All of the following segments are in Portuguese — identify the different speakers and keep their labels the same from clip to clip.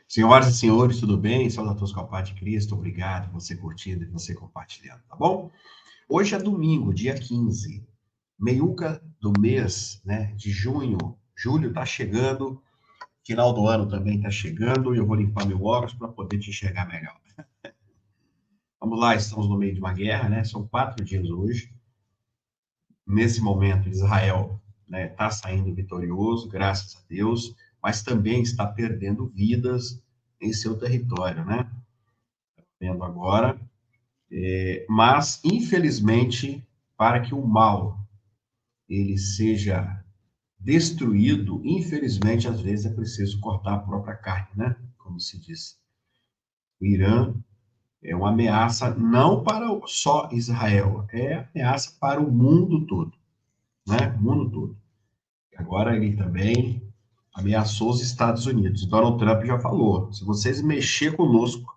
Speaker 1: Senhoras e senhores, tudo bem? Saudações a todos com a paz de Cristo. Obrigado por você curtindo e você compartilhando, tá bom? Hoje é domingo, dia 15, meiuca do mês, né, de junho. Julho tá chegando, final do ano também tá chegando e eu vou limpar meu óculos para poder te enxergar melhor. Vamos lá, estamos no meio de uma guerra, né? São 4 dias hoje. Nesse momento, Israel, né, tá saindo vitorioso, graças a Deus, mas também está perdendo vidas em seu território, né? Vendo agora. Mas, infelizmente, para que o mal ele seja destruído, infelizmente, às vezes é preciso cortar a própria carne, né? Como se diz. O Irã é uma ameaça não para só Israel, é ameaça para o mundo todo, né? O mundo todo. Agora ele também ameaçou os Estados Unidos. Donald Trump já falou: se vocês mexer conosco,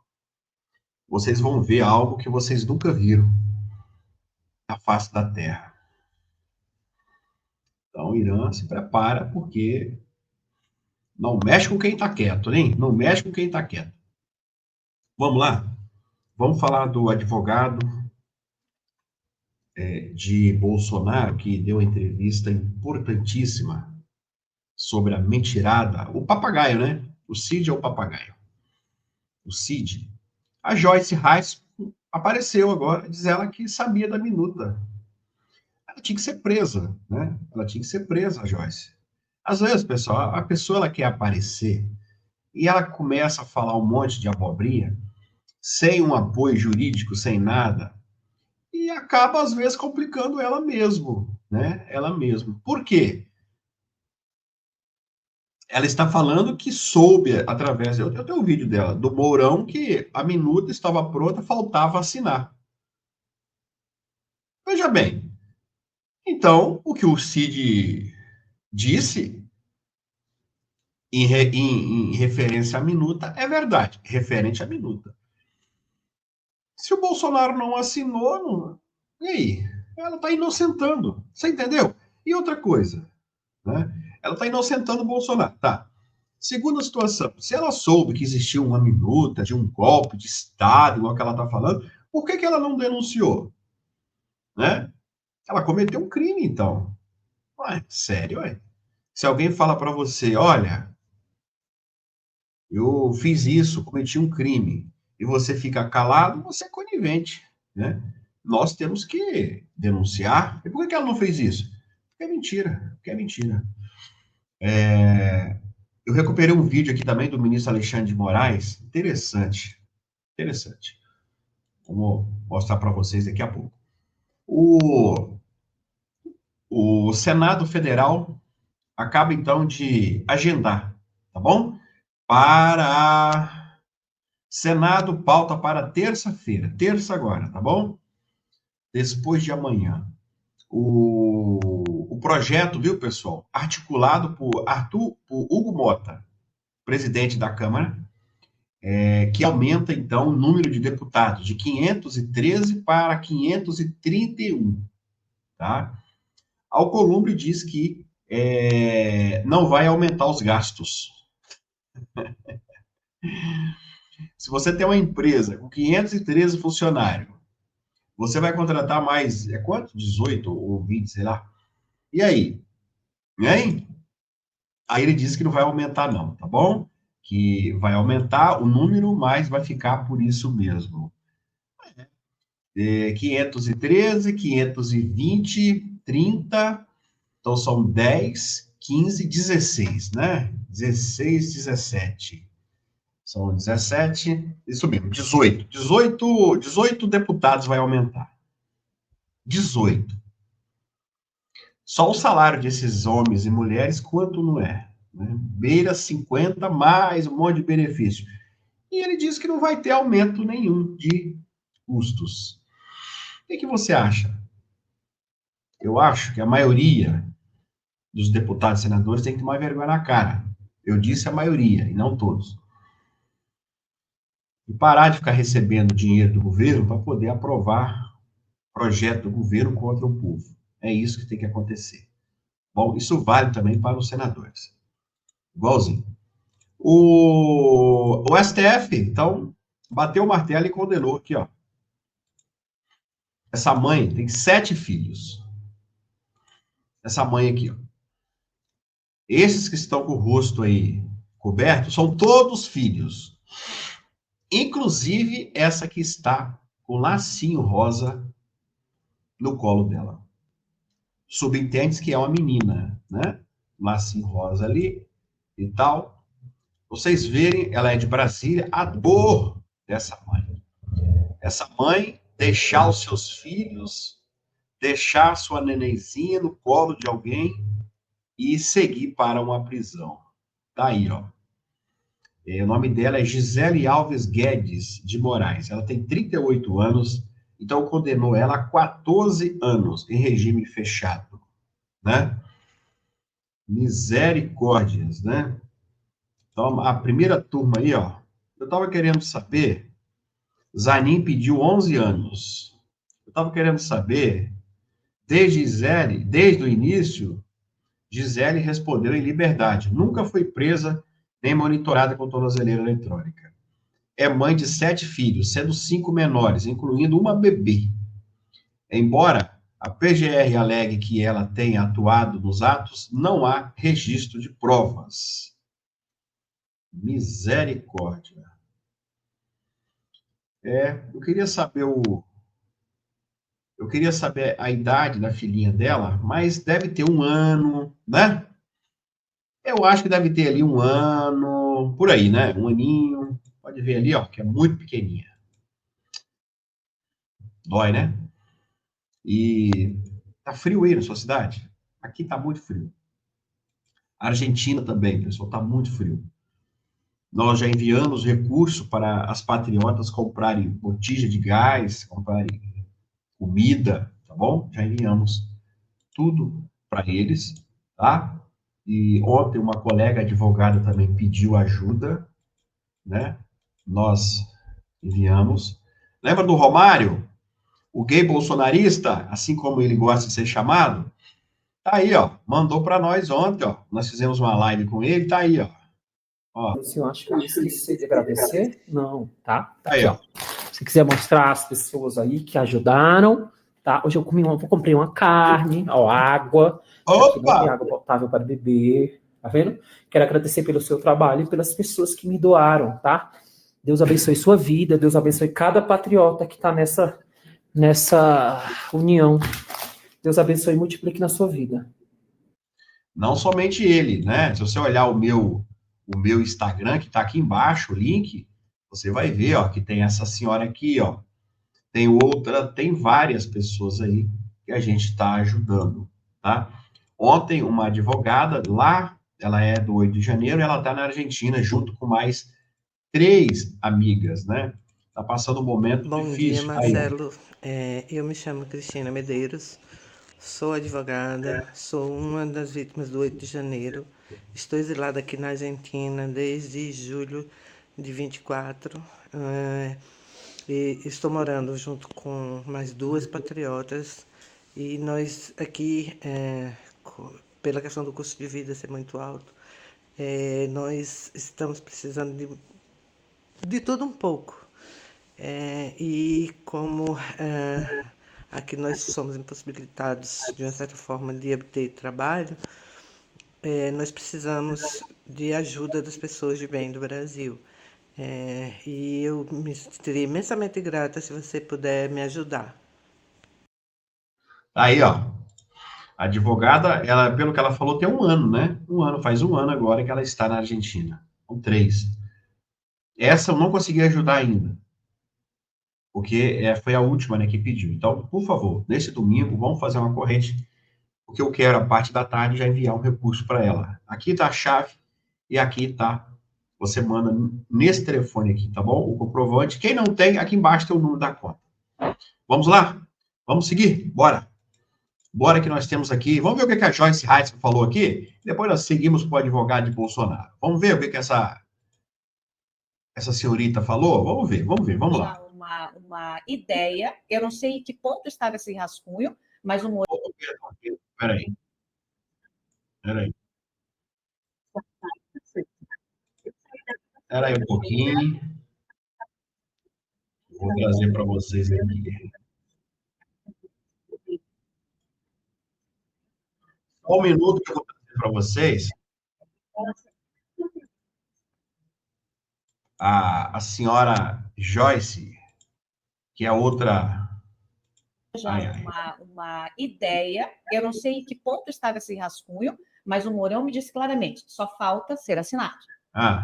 Speaker 1: vocês vão ver algo que vocês nunca viram na face da Terra. Então, o Irã se prepara porque não mexe com quem está quieto, hein? Não mexe com quem está quieto. Vamos lá? Vamos falar do advogado de Bolsonaro que deu uma entrevista importantíssima sobre a mentirada. O papagaio, né? O Cid é o papagaio. O Cid. A Joyce Reis apareceu agora, diz ela que sabia da minuta. Ela tinha que ser presa, né? Ela tinha que ser presa, a Joyce. Às vezes, pessoal, a pessoa ela quer aparecer e ela começa a falar um monte de abobrinha, sem um apoio jurídico, sem nada, e acaba, às vezes, complicando ela mesmo, né? Ela mesma. Por quê? Ela está falando que soube, através... Eu tenho um vídeo dela, do Mourão, que a minuta estava pronta, faltava assinar. Veja bem, então, o que o Cid disse em referência à minuta é verdade, referente à minuta. Se o Bolsonaro não assinou, não... e aí? Ela está inocentando. Você entendeu? E outra coisa, né? Ela está inocentando o Bolsonaro. Tá. Segunda situação, se ela soube que existia uma minuta de um golpe de Estado, igual que ela está falando, por que ela não denunciou? Né? Ela cometeu um crime, então. Ué, sério, ué? Se alguém fala para você, olha, eu fiz isso, cometi um crime, e você fica calado, você é conivente, né? Nós temos que denunciar. E por que ela não fez isso? Porque é mentira, porque é mentira. Eu recuperei um vídeo aqui também do ministro Alexandre de Moraes, interessante, interessante. Vou mostrar para vocês daqui a pouco. O, o Senado Federal acaba então de agendar, tá bom? Para Senado pauta para terça-feira, terça agora, tá bom? Depois de amanhã. O projeto, viu, pessoal? Articulado por Hugo Mota, presidente da Câmara, que aumenta, então, o número de deputados de 513 para 531, tá? Alcolumbre diz que não vai aumentar os gastos. Se você tem uma empresa com 513 funcionários, você vai contratar mais, quanto? 18 ou 20, sei lá. E aí? Hein? Aí ele disse que não vai aumentar, não, tá bom? Que vai aumentar o número, mas vai ficar por isso mesmo. 513, 520, 30, então são 10, 15, 16, né? 16, 17. São 17, isso mesmo, 18. 18 deputados vai aumentar. 18. Só o salário desses homens e mulheres, quanto não é? Né? Beira 50, mais um monte de benefício. E ele diz que não vai ter aumento nenhum de custos. O que você acha? Eu acho que a maioria dos deputados e senadores tem que tomar vergonha na cara. Eu disse a maioria, e não todos. E parar de ficar recebendo dinheiro do governo para poder aprovar projeto do governo contra o povo. É isso que tem que acontecer. Bom, isso vale também para os senadores. Igualzinho. O STF, então, bateu o martelo e condenou aqui, ó. Essa mãe tem 7 filhos. Essa mãe aqui, ó. Esses que estão com o rosto aí coberto são todos filhos. Inclusive essa que está com lacinho rosa no colo dela. Subentende que é uma menina, né? Lacinho rosa ali e tal. Vocês verem, ela é de Brasília, a dor dessa mãe. Essa mãe deixar os seus filhos, deixar sua nenenzinha no colo de alguém e seguir para uma prisão. Tá aí, ó. O nome dela é Gisele Alves Guedes de Moraes. Ela tem 38 anos, então condenou ela a 14 anos em regime fechado, né? Misericórdias, né? Então, a primeira turma aí, ó, eu estava querendo saber, Zanin pediu 11 anos. Eu estava querendo saber, desde o início, Gisele respondeu em liberdade. Nunca foi presa nem monitorada com tornozeleira eletrônica. É mãe de 7 filhos, sendo 5 menores, incluindo uma bebê. Embora a PGR alegue que ela tenha atuado nos atos, não há registro de provas. Misericórdia. Eu queria saber a idade da filhinha dela, mas deve ter 1 ano, né? Eu acho que deve ter ali 1 ano, por aí, né? 1 aninho. Pode ver ali, ó, que é muito pequenininha. Dói, né? E tá frio aí na sua cidade? Aqui tá muito frio. A Argentina também, pessoal, tá muito frio. Nós já enviamos recurso para as patriotas comprarem botija de gás, comprarem comida, tá bom? Já enviamos tudo para eles, tá? E ontem uma colega advogada também pediu ajuda, né? Nós enviamos. Lembra do Romário? O gay bolsonarista, assim como ele gosta de ser chamado? Tá aí, ó. Mandou para nós ontem, ó. Nós fizemos uma live com ele, tá aí, ó. Ó.
Speaker 2: Eu acho que eu esqueci de agradecer. Não, tá? Tá
Speaker 1: Aí,
Speaker 2: aqui, ó. Se quiser mostrar as pessoas aí que ajudaram, tá? Hoje eu comprei uma carne, ó, água. Aqui não tem
Speaker 1: Opa!
Speaker 2: água potável para beber, tá vendo? Quero agradecer pelo seu trabalho e pelas pessoas que me doaram, tá? Deus abençoe sua vida, Deus abençoe cada patriota que está nessa união. Deus abençoe e multiplique na sua vida.
Speaker 1: Não somente ele, né? Se você olhar o meu Instagram, que está aqui embaixo, o link, você vai ver, ó, que tem essa senhora aqui, ó. Tem outra, tem várias pessoas aí que a gente está ajudando, tá? Ontem, uma advogada lá, ela é do 8 de janeiro, ela está na Argentina, junto com mais 3 amigas, né? Tá passando um momento
Speaker 3: Bom
Speaker 1: difícil.
Speaker 3: dia, Marcelo. Eu me chamo Cristina Medeiros, sou advogada, sou uma das vítimas do 8 de janeiro. Estou exilada aqui na Argentina desde julho de 24. E estou morando junto com mais 2 patriotas. E nós aqui, pela questão do custo de vida ser muito alto, nós estamos precisando de tudo um pouco. E como aqui nós somos impossibilitados, de uma certa forma, de obter trabalho, nós precisamos de ajuda das pessoas de bem do Brasil. E eu me seria imensamente grata se você puder me ajudar.
Speaker 1: Aí, ó. A advogada, ela, pelo que ela falou, tem 1 ano, né? 1 ano, faz 1 ano agora que ela está na Argentina. São 3. Essa eu não consegui ajudar ainda, porque foi a última, né, que pediu. Então, por favor, nesse domingo, vamos fazer uma corrente, porque eu quero, a parte da tarde, já enviar um recurso para ela. Aqui está a chave e aqui está. Você manda nesse telefone aqui, tá bom? O comprovante. Quem não tem, aqui embaixo tem o número da conta. Vamos lá? Vamos seguir? Bora! Bora que nós temos aqui. Vamos ver o que a Joyce Heitz falou aqui. Depois nós seguimos para o advogado de Bolsonaro. Vamos ver o que essa senhorita falou? Vamos ver, vamos lá.
Speaker 4: Uma ideia, eu não sei em que ponto estava esse rascunho, mas um...
Speaker 1: Peraí. Espera aí um pouquinho. Vou trazer para vocês aqui. Só um minuto que eu vou trazer para vocês. A senhora Joyce, que é outra.
Speaker 4: Já uma ideia, eu não sei em que ponto estava esse rascunho, mas o Mourão me disse claramente: só falta ser assinado.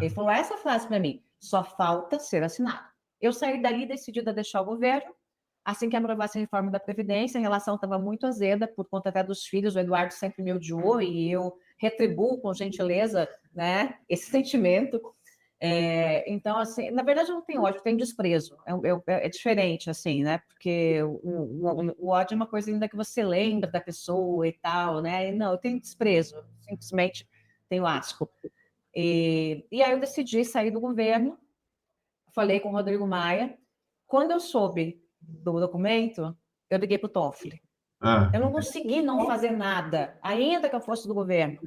Speaker 4: Ele falou essa frase para mim: só falta ser assinado. Eu saí dali decidida a deixar o governo. Assim que aprovasse a reforma da Previdência, a relação estava muito azeda, por conta até dos filhos. O Eduardo sempre me odiou e eu retribuo com gentileza, né, esse sentimento. Então, assim, na verdade, eu não tenho ódio, eu tenho desprezo. É diferente, assim, né? Porque o ódio é uma coisa ainda que você lembra da pessoa e tal, né? Não, eu tenho desprezo, simplesmente tenho asco. E aí eu decidi sair do governo, falei com o Rodrigo Maia. Quando eu soube do documento, eu liguei para o Toffoli. Eu não consegui não fazer nada, ainda que eu fosse do governo,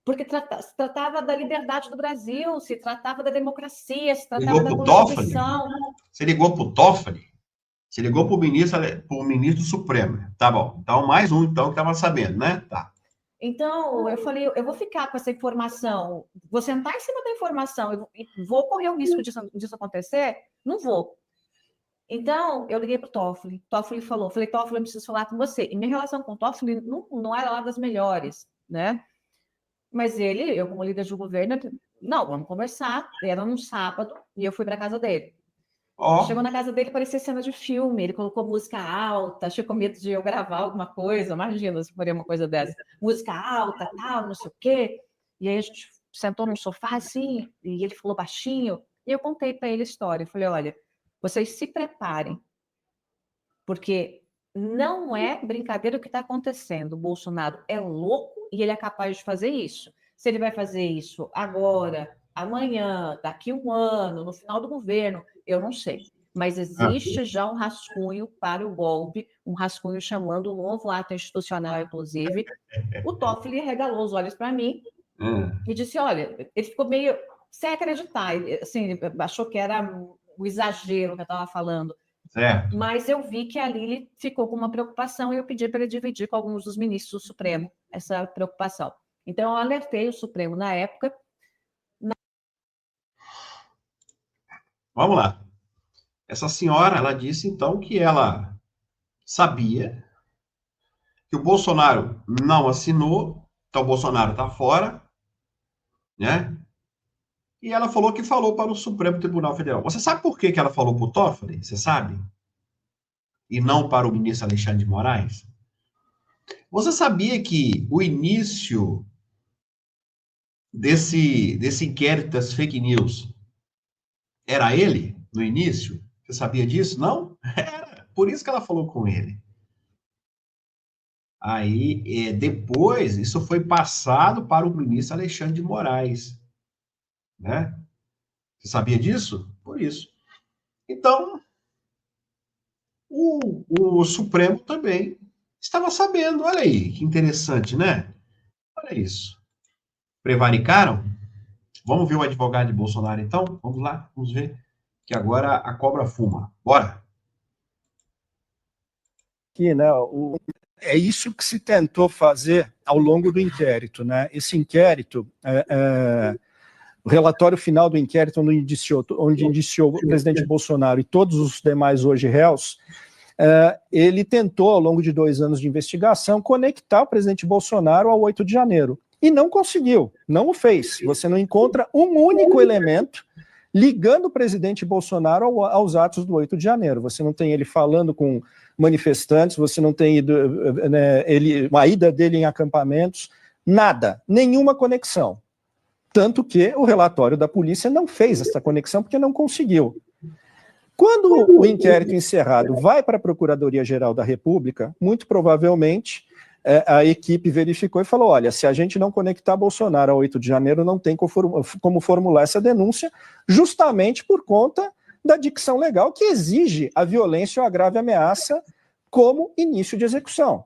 Speaker 4: porque se tratava da liberdade do Brasil, se tratava da democracia, se tratava da Constituição.
Speaker 1: Você ligou para o Toffoli? Você ligou para o ministro Supremo. Tá bom. Então, mais um, então, que estava sabendo, né? Tá.
Speaker 4: Então, eu falei, eu vou ficar com essa informação, vou sentar em cima da informação e vou correr o risco disso acontecer? Não vou. Então, eu liguei para o Toffoli. Toffoli falou, falei, Toffoli, eu preciso falar com você. E minha relação com o Toffoli não era lá das melhores, né? Mas eu como líder do governo, não, vamos conversar. Era num sábado e eu fui para a casa dele. Chegou na casa dele, parecia cena de filme. Ele colocou música alta, achei com medo de eu gravar alguma coisa. Imagina se faria uma coisa dessa. Música alta, tal, não sei o quê. E aí a gente sentou num sofá assim, e ele falou baixinho. E eu contei para ele a história. Eu falei, olha, vocês se preparem, porque não é brincadeira o que está acontecendo. O Bolsonaro é louco e ele é capaz de fazer isso. Se ele vai fazer isso agora, amanhã, daqui um ano, no final do governo, eu não sei. Mas existe já um rascunho para o golpe, um rascunho chamando um novo ato institucional, inclusive. O Toffoli regalou os olhos para mim e disse, olha, ele ficou meio sem acreditar, assim, achou que era o exagero que eu estava falando.
Speaker 1: Certo.
Speaker 4: Mas eu vi que ali ele ficou com uma preocupação e eu pedi para ele dividir com alguns dos ministros do Supremo essa preocupação. Então, eu alertei o Supremo na época.
Speaker 1: Vamos lá. Essa senhora, ela disse, então, que ela sabia que o Bolsonaro não assinou, então o Bolsonaro está fora, né? E ela falou que falou para o Supremo Tribunal Federal. Você sabe por que ela falou para o Toffoli? Você sabe? E não para o ministro Alexandre de Moraes? Você sabia que o início desse inquérito das fake news era ele, no início? Você sabia disso? Não? Era. Por isso que ela falou com ele. Aí, depois, isso foi passado para o ministro Alexandre de Moraes. Né? Você sabia disso? Por isso. Então, o Supremo também estava sabendo. Olha aí, que interessante, né? Olha isso. Prevaricaram? Vamos ver o advogado de Bolsonaro, então? Vamos lá, vamos ver. Que agora a cobra fuma. Bora!
Speaker 5: Aqui, né, é isso que se tentou fazer ao longo do inquérito, né? Esse inquérito, o relatório final do inquérito, onde indiciou o presidente Bolsonaro e todos os demais hoje réus, ele tentou, ao longo de 2 anos de investigação, conectar o presidente Bolsonaro ao 8 de janeiro. E não conseguiu, não o fez. Você não encontra um único elemento ligando o presidente Bolsonaro aos atos do 8 de janeiro. Você não tem ele falando com manifestantes, você não tem uma ida dele em acampamentos, nada, nenhuma conexão. Tanto que o relatório da polícia não fez essa conexão porque não conseguiu. Quando o inquérito encerrado vai para a Procuradoria-Geral da República, muito provavelmente a equipe verificou e falou, olha, se a gente não conectar Bolsonaro ao 8 de janeiro, não tem como formular essa denúncia, justamente por conta da dicção legal que exige a violência ou a grave ameaça como início de execução.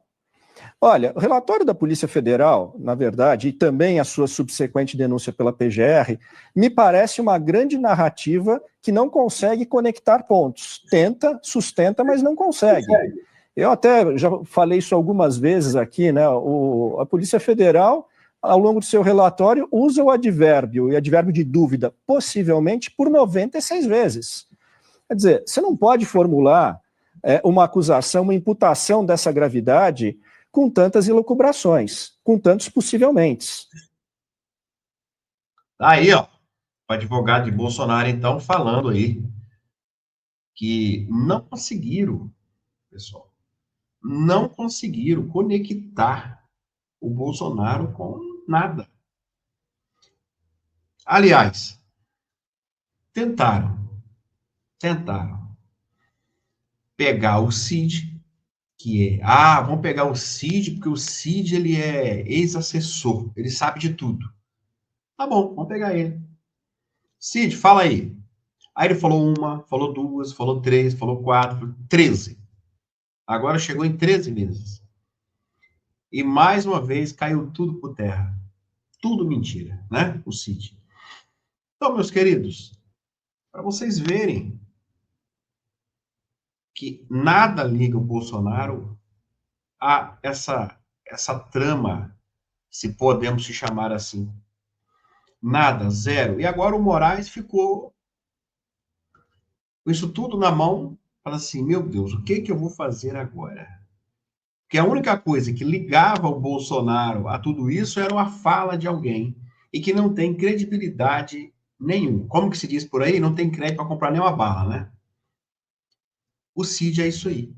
Speaker 5: Olha, o relatório da Polícia Federal, na verdade, e também a sua subsequente denúncia pela PGR, me parece uma grande narrativa que não consegue conectar pontos. Tenta, sustenta, mas não consegue. Eu até já falei isso algumas vezes aqui, né? A Polícia Federal, ao longo do seu relatório, usa o advérbio, e advérbio de dúvida, possivelmente por 96 vezes. Quer dizer, você não pode formular uma acusação, uma imputação dessa gravidade com tantas elucubrações, com tantos possivelmente.
Speaker 1: Aí, ó, o advogado de Bolsonaro, então, falando aí que não conseguiram, pessoal, não conseguiram conectar o Bolsonaro com nada. Aliás, tentaram pegar o Cid, vamos pegar o Cid, porque o Cid, ele é ex-assessor, ele sabe de tudo. Tá bom, vamos pegar ele. Cid, fala aí. Aí ele falou uma, falou duas, falou três, falou quatro, 13. Agora chegou em 13 meses. E mais uma vez caiu tudo por terra. Tudo mentira, né? O Cid. Então, meus queridos, para vocês verem que nada liga o Bolsonaro a essa trama, se podemos se chamar assim. Nada, zero. E agora o Moraes ficou com isso tudo na mão, fala assim, meu Deus, o que eu vou fazer agora? Porque a única coisa que ligava o Bolsonaro a tudo isso era uma fala de alguém e que não tem credibilidade nenhuma. Como que se diz por aí? Não tem crédito para comprar nenhuma bala, né? O Cid é isso aí.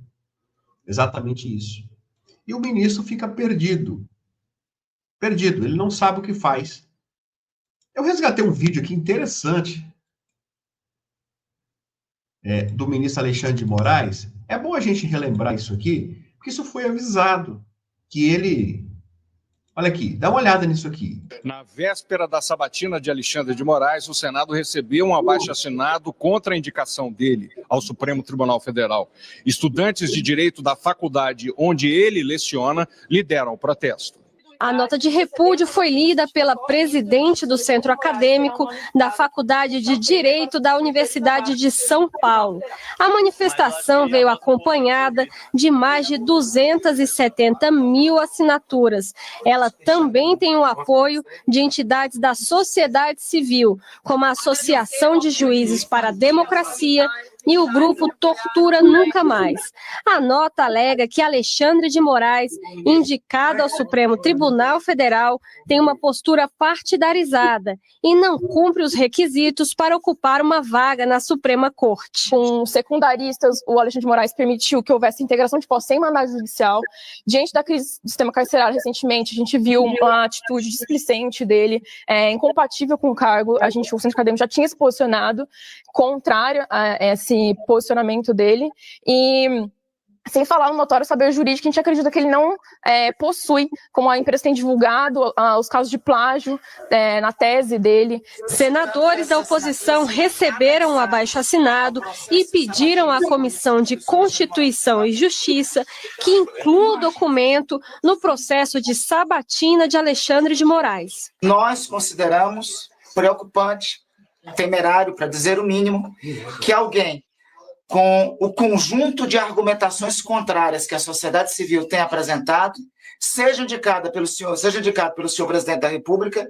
Speaker 1: Exatamente isso. E o ministro fica perdido. Perdido, ele não sabe o que faz. Eu resgatei um vídeo aqui interessante do ministro Alexandre de Moraes. É bom a gente relembrar isso aqui, porque isso foi avisado, que ele... Olha aqui, dá uma olhada nisso aqui.
Speaker 6: Na véspera da sabatina de Alexandre de Moraes, o Senado recebeu um abaixo-assinado contra a indicação dele ao Supremo Tribunal Federal. Estudantes de direito da faculdade onde ele leciona lideram o protesto.
Speaker 7: A nota de repúdio foi lida pela presidente do Centro Acadêmico da Faculdade de Direito da Universidade de São Paulo. A manifestação veio acompanhada de mais de 270 mil assinaturas. Ela também tem o apoio de entidades da sociedade civil, como a Associação de Juízes para a Democracia e o grupo Tortura Nunca Mais. A nota alega que Alexandre de Moraes, indicado ao Supremo Tribunal Federal, tem uma postura partidarizada e não cumpre os requisitos para ocupar uma vaga na Suprema Corte.
Speaker 8: Com secundaristas, o Alexandre de Moraes permitiu que houvesse integração de posse sem mandado judicial. Diante da crise do sistema carcerário recentemente, a gente viu uma atitude displicente dele, incompatível com o cargo. O Centro Acadêmico já tinha se posicionado contrário a esse posicionamento dele, e sem falar no notório saber jurídico, a gente acredita que ele não possui, como a imprensa tem divulgado, os casos de plágio na tese dele.
Speaker 7: Senadores da oposição receberam o abaixo-assinado e pediram à Comissão de Constituição e Justiça que inclua o documento no processo de sabatina de Alexandre de Moraes.
Speaker 9: Nós consideramos preocupante, temerário, para dizer o mínimo, que alguém com o conjunto de argumentações contrárias que a sociedade civil tem apresentado, seja indicado pelo senhor presidente da República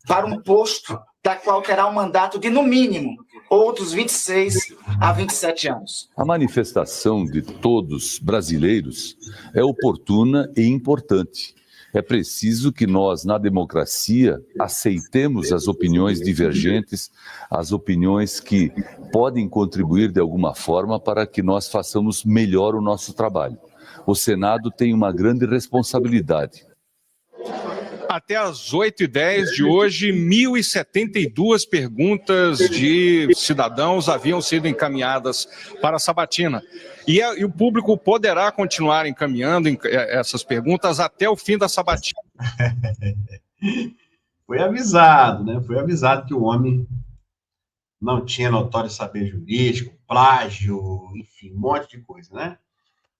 Speaker 9: para um posto da qual terá um mandato de, no mínimo, outros 26 a 27 anos.
Speaker 10: A manifestação de todos brasileiros é oportuna e importante. É preciso que nós, na democracia, aceitemos as opiniões divergentes, as opiniões que podem contribuir de alguma forma para que nós façamos melhor o nosso trabalho. O Senado tem uma grande responsabilidade.
Speaker 6: Até às 8h10 de hoje, 1.072 perguntas de cidadãos haviam sido encaminhadas para a sabatina. E o público poderá continuar encaminhando essas perguntas até o fim da sabatina.
Speaker 1: Foi avisado, né? Foi avisado que o homem não tinha notório saber jurídico, plágio, enfim, um monte de coisa, né?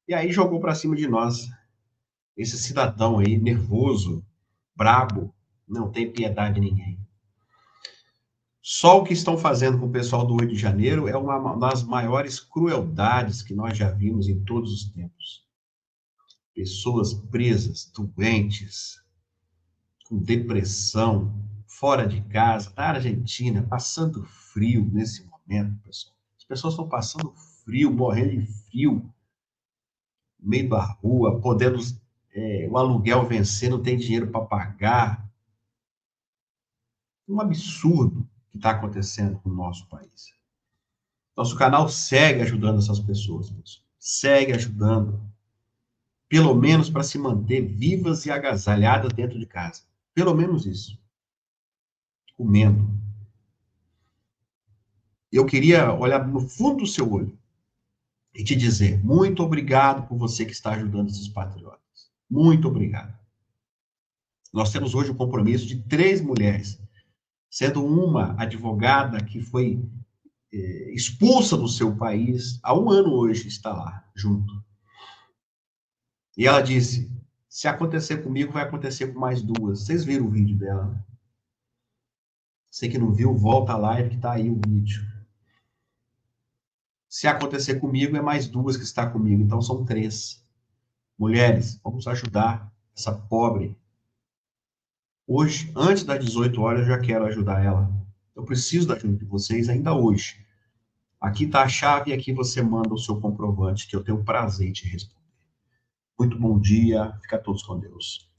Speaker 1: E aí jogou para cima de nós Esse cidadão aí, nervoso, brabo, não tem piedade de ninguém. Só o que estão fazendo com o pessoal do 8 de janeiro é uma das maiores crueldades que nós já vimos em todos os tempos. Pessoas presas, doentes, com depressão, fora de casa, na Argentina, passando frio nesse momento, pessoal. As pessoas estão passando frio, morrendo de frio, no meio da rua, podendo o aluguel vencer, não tem dinheiro para pagar. Um absurdo que está acontecendo no nosso país. Nosso canal segue ajudando essas pessoas, pessoal. Segue ajudando, pelo menos para se manter vivas e agasalhadas dentro de casa. Pelo menos isso. Comendo. Eu queria olhar no fundo do seu olho e te dizer muito obrigado por você que está ajudando esses patriotas. Muito obrigado. Nós temos hoje o compromisso de 3 mulheres, sendo uma advogada que foi expulsa do seu país, há 1 ano hoje está lá, junto. E ela disse, se acontecer comigo, vai acontecer com mais 2. Vocês viram o vídeo dela, né? Você que não viu, volta a live que está aí o vídeo. Se acontecer comigo, é mais 2 que está comigo, então são 3. Mulheres, vamos ajudar essa pobre. Hoje, antes das 18 horas, eu já quero ajudar ela. Eu preciso da ajuda de vocês ainda hoje. Aqui está a chave e aqui você manda o seu comprovante, que eu tenho prazer em te responder. Muito bom dia, fica todos com Deus.